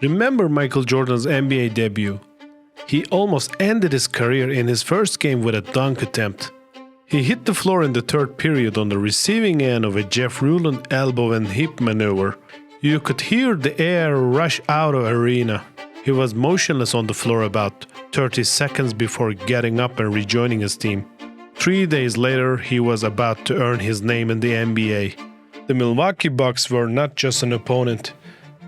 Remember Michael Jordan's NBA debut? He almost ended his career in his first game with a dunk attempt. He hit the floor in the third period on the receiving end of a Jeff Ruland elbow and hip maneuver. You could hear the air rush out of the arena. He was motionless on the floor about 30 seconds before getting up and rejoining his team. 3 days later, he was about to earn his name in the NBA. The Milwaukee Bucks were not just an opponent,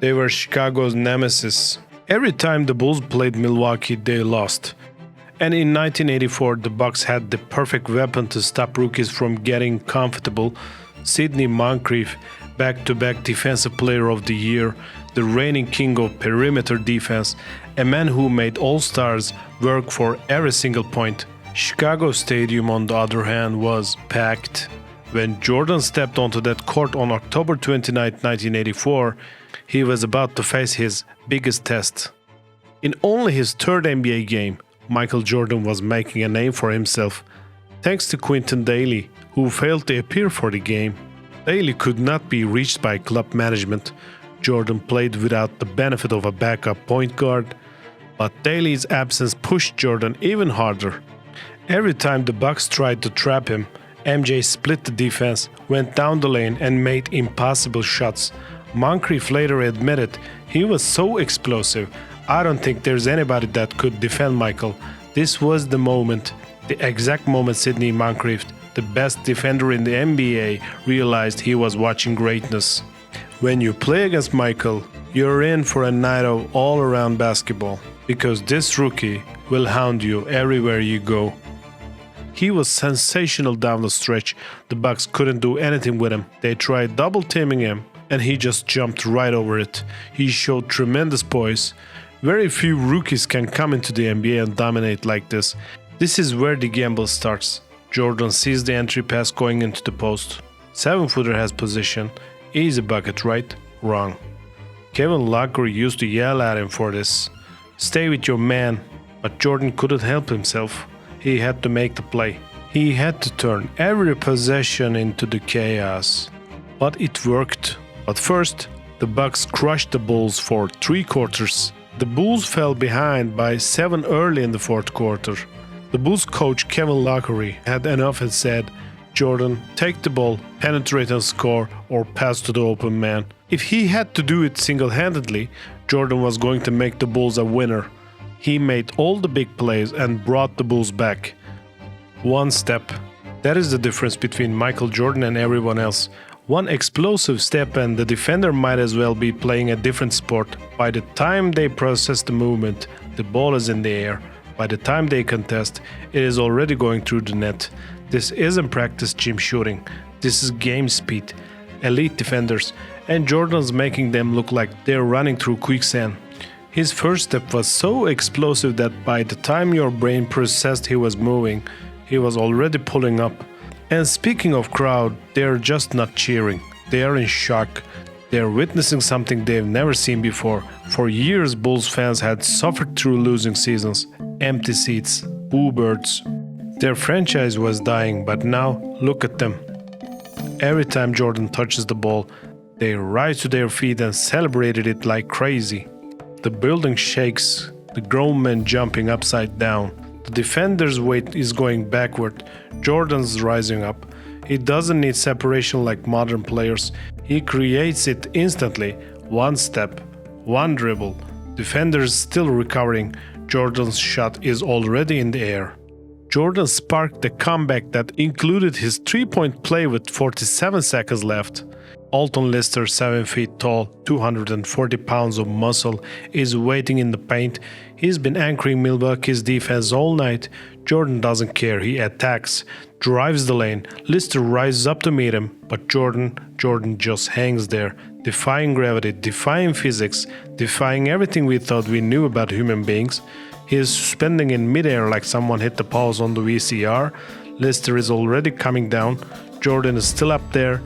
they were Chicago's nemesis. Every time the Bulls played Milwaukee, they lost. And in 1984, the Bucks had the perfect weapon to stop rookies from getting comfortable. Sidney Moncrief, back-to-back Defensive Player of the Year, the reigning king of perimeter defense, a man who made all-stars work for every single point. Chicago Stadium, on the other hand, was packed. When Jordan stepped onto that court on October 29, 1984, he was about to face his biggest test. In only his third NBA game, Michael Jordan was making a name for himself, thanks to Quinton Dailey, who failed to appear for the game. Dailey could not be reached by club management. Jordan played without the benefit of a backup point guard, but Dailey's absence pushed Jordan even harder. Every time the Bucks tried to trap him, MJ split the defense, went down the lane and made impossible shots. Moncrief later admitted he was so explosive, "I don't think there's anybody that could defend Michael." This was the moment, the exact moment Sidney Moncrief, the best defender in the NBA, realized he was watching greatness. When you play against Michael, you're in for a night of all-around basketball, because this rookie will hound you everywhere you go. He was sensational down the stretch. The Bucks couldn't do anything with him. They tried double-teaming him, and he just jumped right over it. He showed tremendous poise. Very few rookies can come into the NBA and dominate like this. This is where the gamble starts. Jordan sees the entry pass going into the post. 7-footer has position. Easy bucket, right? Wrong. Kevin Loughery used to yell at him for this. "Stay with your man." But Jordan couldn't help himself. He had to make the play. He had to turn every possession into the chaos. But it worked. But first, the Bucks crushed the Bulls for 3 quarters. The Bulls fell behind by 7 early in the 4th quarter. The Bulls coach Kevin Loughery had enough and said, "Jordan, take the ball, penetrate and score, or pass to the open man." If he had to do it single-handedly, Jordan was going to make the Bulls a winner. He made all the big plays and brought the Bulls back. One step. That is the difference between Michael Jordan and everyone else. One explosive step and the defender might as well be playing a different sport. By the time they process the movement, the ball is in the air. By the time they contest, it is already going through the net. This isn't practice gym shooting. This is game speed. Elite defenders, and Jordan's making them look like they're running through quicksand. His first step was so explosive that by the time your brain processed he was moving, he was already pulling up. And speaking of crowd, they're just not cheering. They are in shock. They're witnessing something they've never seen before. For years, Bulls fans had suffered through losing seasons, empty seats, boo birds. Their franchise was dying, but now look at them. Every time Jordan touches the ball, they rise to their feet and celebrated it like crazy. The building shakes, the grown men jumping upside down. The defender's weight is going backward. Jordan's rising up. He doesn't need separation like modern players. He creates it instantly. One step, one dribble. Defender's still recovering. Jordan's shot is already in the air. Jordan sparked a comeback that included his 3-point play with 47 seconds left. Alton Lister, 7 feet tall, 240 pounds of muscle, is waiting in the paint. He's been anchoring Milwaukee's defense all night. Jordan doesn't care. He attacks, drives the lane. Lister rises up to meet him, but Jordan just hangs there, defying gravity, defying physics, defying everything we thought we knew about human beings. He is suspending in midair like someone hit the pause on the VCR. Lister is already coming down. Jordan is still up there.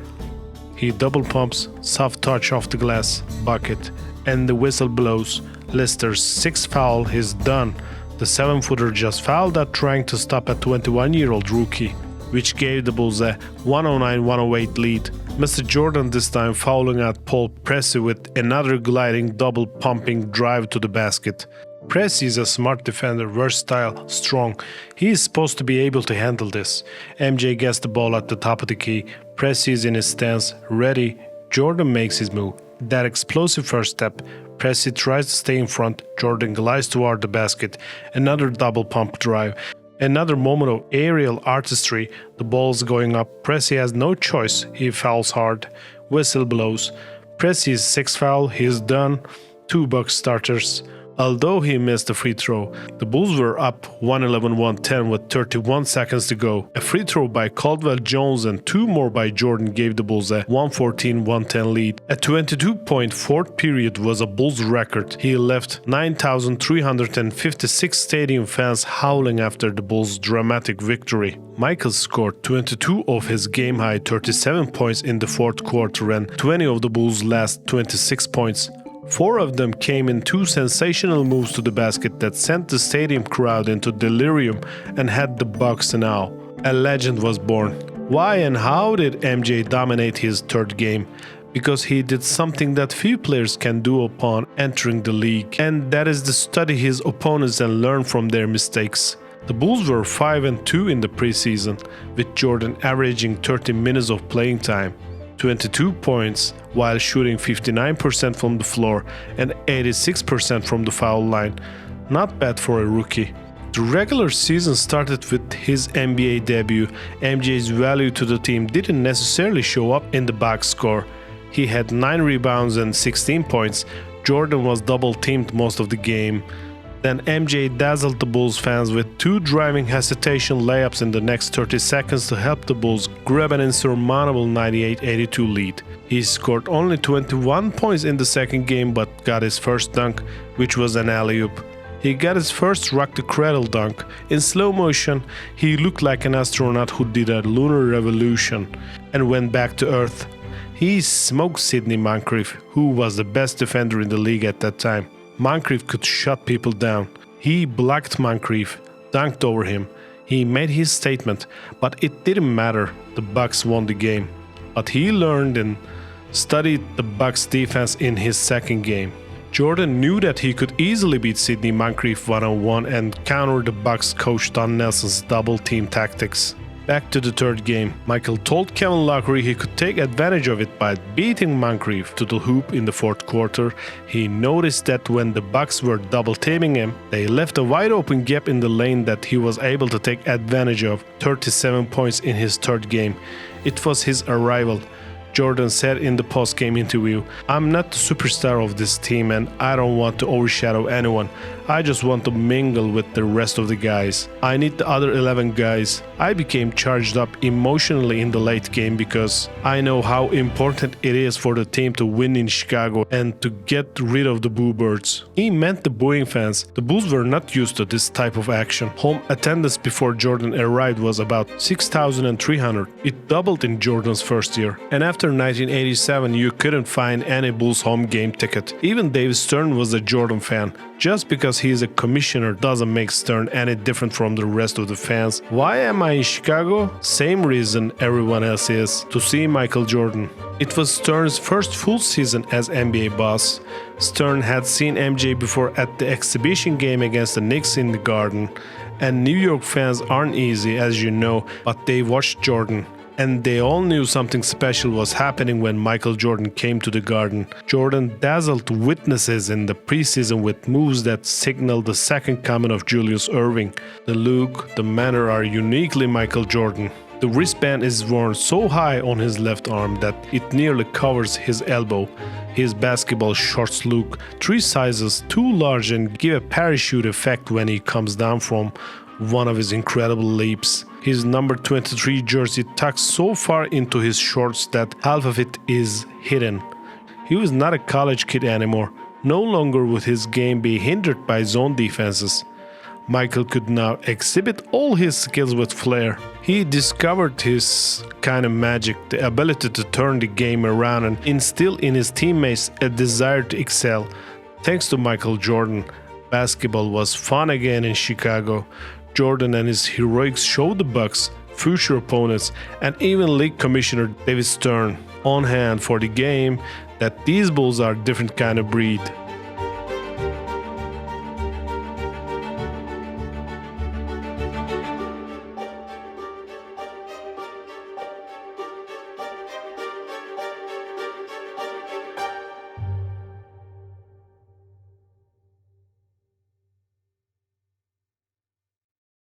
He double pumps, soft touch off the glass, bucket, and the whistle blows. Lister's 6th foul is done. The 7-footer just fouled out trying to stop a 21-year-old rookie, which gave the Bulls a 109-108 lead. Mr. Jordan this time fouling out Paul Pressey with another gliding double pumping drive to the basket. Pressey is a smart defender, versatile, strong. He is supposed to be able to handle this. MJ gets the ball at the top of the key. Pressey is in his stance, ready. Jordan makes his move. That explosive first step. Pressey tries to stay in front. Jordan glides toward the basket. Another double pump drive. Another moment of aerial artistry. The ball's going up. Pressey has no choice. He fouls hard. Whistle blows. Pressey's sixth foul. He's done. 2 Bucks starters. Although he missed a free throw, the Bulls were up 111-110 with 31 seconds to go. A free throw by Caldwell Jones and 2 more by Jordan gave the Bulls a 114-110 lead. A 22-point fourth period was a Bulls record. He left 9,356 stadium fans howling after the Bulls' dramatic victory. Michael scored 22 of his game-high 37 points in the fourth quarter and 20 of the Bulls' last 26 points. 4 of them came in 2 sensational moves to the basket that sent the stadium crowd into delirium and had the Bucks in awe. A legend was born. Why and how did MJ dominate his third game? Because he did something that few players can do upon entering the league, and that is to study his opponents and learn from their mistakes. The Bulls were 5-2 in the preseason, with Jordan averaging 30 minutes of playing time. 22 points while shooting 59% from the floor and 86% from the foul line. Not bad for a rookie. The regular season started with his NBA debut. MJ's value to the team didn't necessarily show up in the box score. He had 9 rebounds and 16 points. Jordan was double-teamed most of the game. Then MJ dazzled the Bulls fans with 2 driving hesitation layups in the next 30 seconds to help the Bulls grab an insurmountable 98-82 lead. He scored only 21 points in the second game but got his first dunk, which was an alley-oop. He got his first rock-the-cradle dunk. In slow motion, he looked like an astronaut who did a lunar revolution and went back to Earth. He smoked Sidney Moncrief, who was the best defender in the league at that time. Moncrief could shut people down. He blocked Moncrief, dunked over him. He made his statement, but it didn't matter. The Bucks won the game. But he learned and studied the Bucks defense in his second game. Jordan knew that he could easily beat Sidney Moncrief one-on-one and counter the Bucks coach Don Nelson's double-team tactics. Back to the third game, Michael told Kevin Lockery he could take advantage of it by beating Moncrief to the hoop in the fourth quarter. He noticed that when the Bucks were double-teaming him, they left a wide-open gap in the lane that he was able to take advantage of. 37 points in his third game. It was his arrival. Jordan said in the post-game interview, "I'm not the superstar of this team and I don't want to overshadow anyone. I just want to mingle with the rest of the guys. I need the other 11 guys." I became charged up emotionally in the late game because I know how important it is for the team to win in Chicago and to get rid of the boo birds. He meant the booing fans. The Bulls were not used to this type of action. Home attendance before Jordan arrived was about 6,300. It doubled in Jordan's first year. And after 1987, you couldn't find any Bulls home game ticket. Even Dave Stern was a Jordan fan. Just because he is a commissioner doesn't make Stern any different from the rest of the fans. Why am I in Chicago? Same reason everyone else is, to see Michael Jordan. It was Stern's first full season as NBA boss. Stern had seen MJ before at the exhibition game against the Knicks in the Garden. And New York fans aren't easy, as you know, but they watched Jordan. And they all knew something special was happening when Michael Jordan came to the Garden. Jordan dazzled witnesses in the preseason with moves that signaled the second coming of Julius Erving. The look, the manner are uniquely Michael Jordan. The wristband is worn so high on his left arm that it nearly covers his elbow. His basketball shorts look 3 sizes too large and give a parachute effect when he comes down from one of his incredible leaps. His number 23 jersey tucks so far into his shorts that half of it is hidden. He was not a college kid anymore. No longer would his game be hindered by zone defenses. Michael could now exhibit all his skills with flair. He discovered his kind of magic, the ability to turn the game around and instill in his teammates a desire to excel. Thanks to Michael Jordan, basketball was fun again in Chicago. Jordan and his heroics showed the Bucks, future opponents, and even league commissioner David Stern on hand for the game that these bulls are different kind of breed.